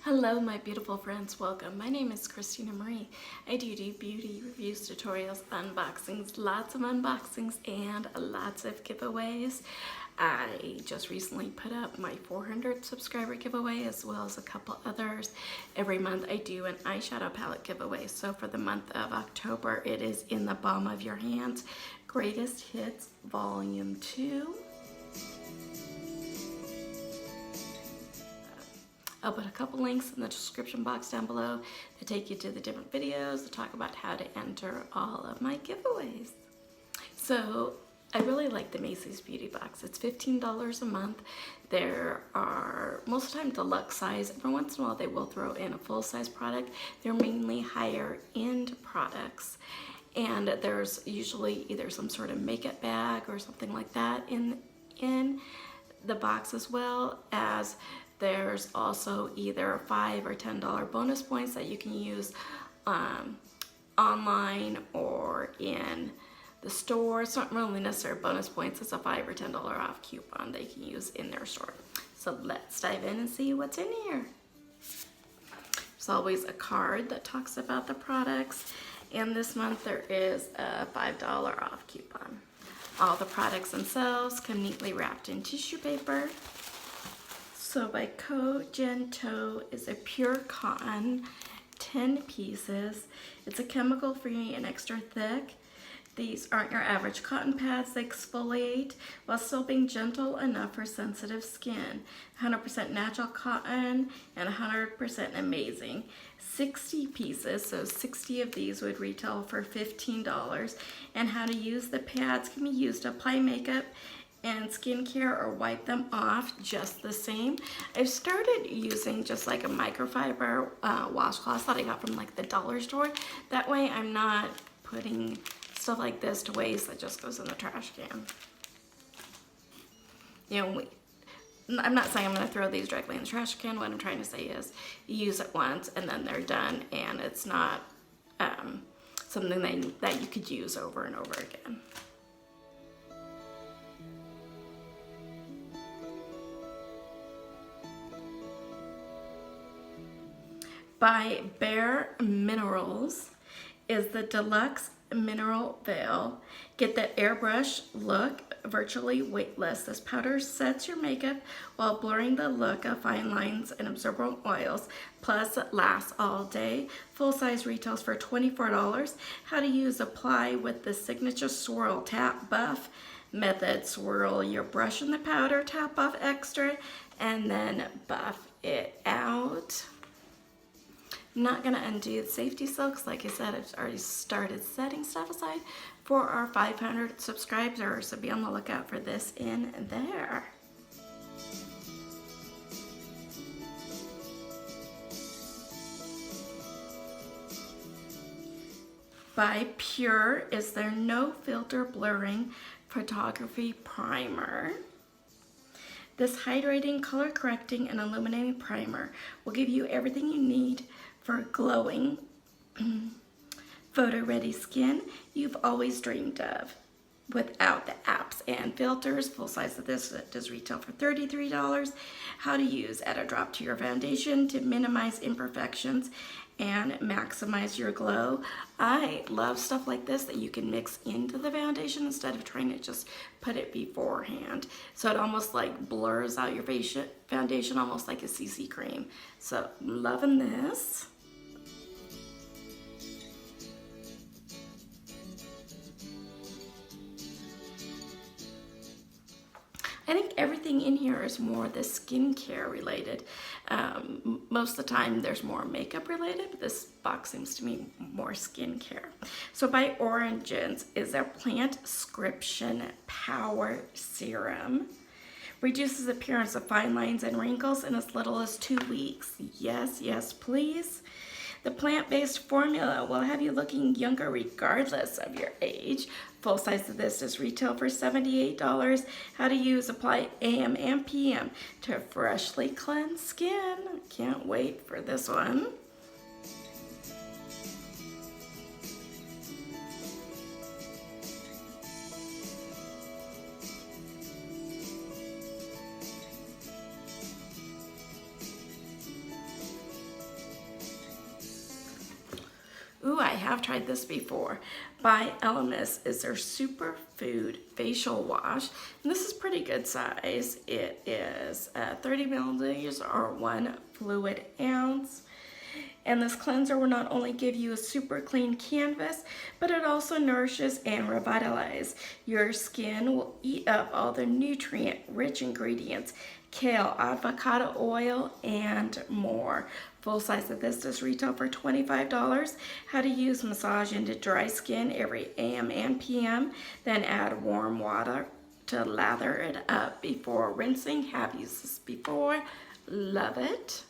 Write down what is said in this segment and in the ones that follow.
Hello my beautiful friends, welcome. My name is Christina Marie. I do beauty reviews, tutorials, unboxings, lots of unboxings, and lots of giveaways. I just recently put up my 400 subscriber giveaway as well as a couple others. Every month I do an eyeshadow palette giveaway. So for the month of October, it is In the Palm of Your Hands, Greatest Hits Volume 2. I'll put a couple links in the description box down below to take you to the different videos to talk about how to enter all of my giveaways. So I really like the Macy's Beauty Box. It's $15 a month. There are most of the time deluxe size. Every once in a while they will throw in a full size product. They're mainly higher end products. And there's usually either some sort of makeup bag or something like that in the box, as well as there's also either $5 or $10 bonus points that you can use online or in the store. It's not really necessarily bonus points, it's a $5 or $10 off coupon they can use in their store. So let's dive in and see what's in here. There's always a card that talks about the products, and this month there is a $5 off coupon. All the products themselves come neatly wrapped in tissue paper. So by Cogento is a pure cotton, 10 pieces. It's a chemical free and extra thick. These aren't your average cotton pads. They exfoliate while still being gentle enough for sensitive skin. 100% natural cotton and 100% amazing. 60 pieces, so 60 of these would retail for $15. And how to use the pads can be used to apply makeup and skincare or wipe them off just the same. I've started using just like a microfiber washcloth that I got from like the dollar store. That way I'm not putting stuff like this to waste that just goes in the trash can. You know, I'm not saying I'm gonna throw these directly in the trash can. What I'm trying to say is you use it once and then they're done, and it's not something that you could use over and over again. By bareMinerals is the Deluxe Mineral Veil. Get that airbrush look, virtually weightless. This powder sets your makeup while blurring the look of fine lines and absorbent oils. Plus, it lasts all day. Full size retails for $24. How to use: apply with the signature swirl, tap, buff method. Swirl your brush in the powder, tap off extra, and then buff it out. I'm not gonna undo the safety seal because, like I said, I've already started setting stuff aside for our 500 subscribers, so be on the lookout for this in there. By Pure is their No Filter Blurring Photography Primer. This hydrating, color correcting, and illuminating primer will give you everything you need for glowing, photo-ready skin you've always dreamed of, without the apps and filters. Full size of this does retail for $33. How to use: add a drop to your foundation to minimize imperfections and maximize your glow. I love stuff like this that you can mix into the foundation instead of trying to just put it beforehand. So it almost like blurs out your foundation, almost like a CC cream. So I'm loving this. I think everything in here is more the skincare related. Most of the time there's more makeup related, but this box seems to me more skincare. So by Origins is their Plantscription Power Serum. Reduces appearance of fine lines and wrinkles in as little as 2 weeks. Yes, yes, please. The plant-based formula will have you looking younger regardless of your age. Full size of this is retail for $78. How to use: apply AM and PM to freshly cleansed skin. Can't wait for this one. have tried this before. By Elemis is their Superfood facial wash. And this is pretty good size. It is 30 milliliters or 1 fluid ounce. And this cleanser will not only give you a super clean canvas, but it also nourishes and revitalizes. Your skin will eat up all the nutrient-rich ingredients, kale, avocado oil, and more. Full size of this does retail for $25. How to use: massage into dry skin every AM and PM, then add warm water to lather it up before rinsing. Have used this before, love it.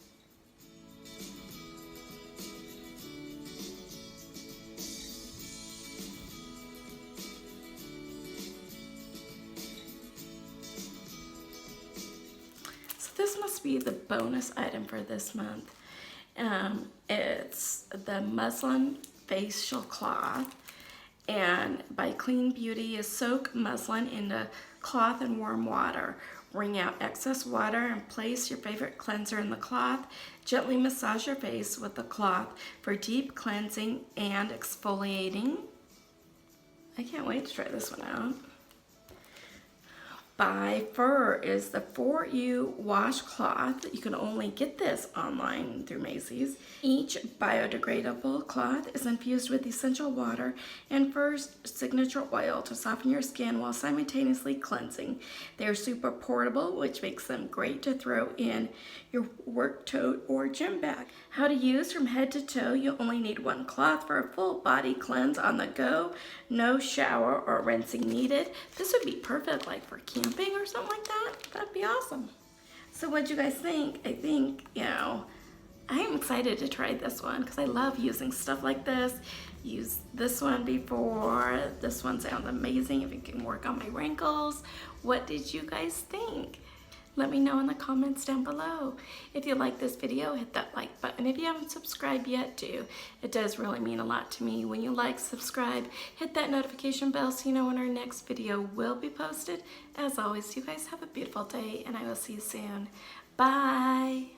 This must be the bonus item for this month. It's the muslin facial cloth, and by Clean Beauty is soak muslin into cloth and warm water. Wring out excess water and place your favorite cleanser in the cloth. Gently massage your face with the cloth for deep cleansing and exfoliating. I can't wait to try this one out. By Fur is the For You washcloth. You can only get this online through Macy's. Each biodegradable cloth is infused with essential water and Fur's signature oil to soften your skin while simultaneously cleansing. They're super portable, which makes them great to throw in your work tote or gym bag. How to use: from head to toe, you only need one cloth for a full body cleanse on the go. No shower or rinsing needed. This would be perfect like for camping or something like that. That'd be awesome. So what'd you guys think? I think, I'm excited to try this one because I love using stuff like this. Used this one before. This one sounds amazing if it can work on my wrinkles. What did you guys think? Let me know in the comments down below. If you like this video, hit that like button. If you haven't subscribed yet, do. It does really mean a lot to me when you like, subscribe, hit that notification bell so you know when our next video will be posted. As always, you guys have a beautiful day, and I will see you soon. Bye.